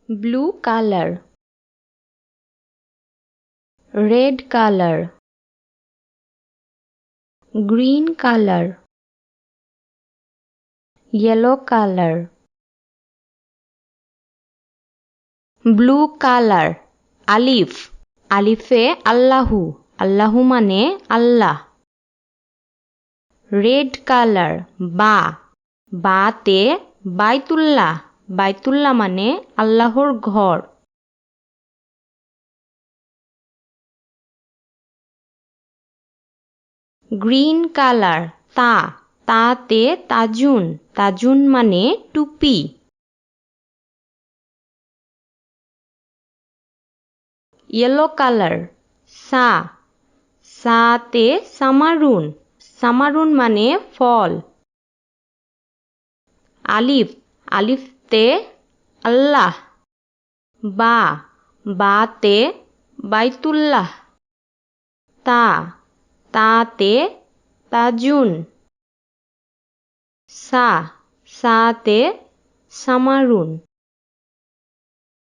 blue color, red color, green color, yellow color, blue color, alif, আলিফে আল্লাহু, আল্লাহু মানে আল্লাহ। red color, বা, বাতে বাইতুল্লাহ, বাইতুল্লাহ মানে আল্লাহর ঘর। green color, তা, তাতে তাজুন, তাজুন মানে টুপি। yellow color, সা, সাতে সামারুন, সামারুন মানে ফল। আলিফ, আলিফতে আল্লাহ, বা, বাতে বাইতুল্লাহ। তা, তাতে তাজুন। সা, সাতে সামারুন।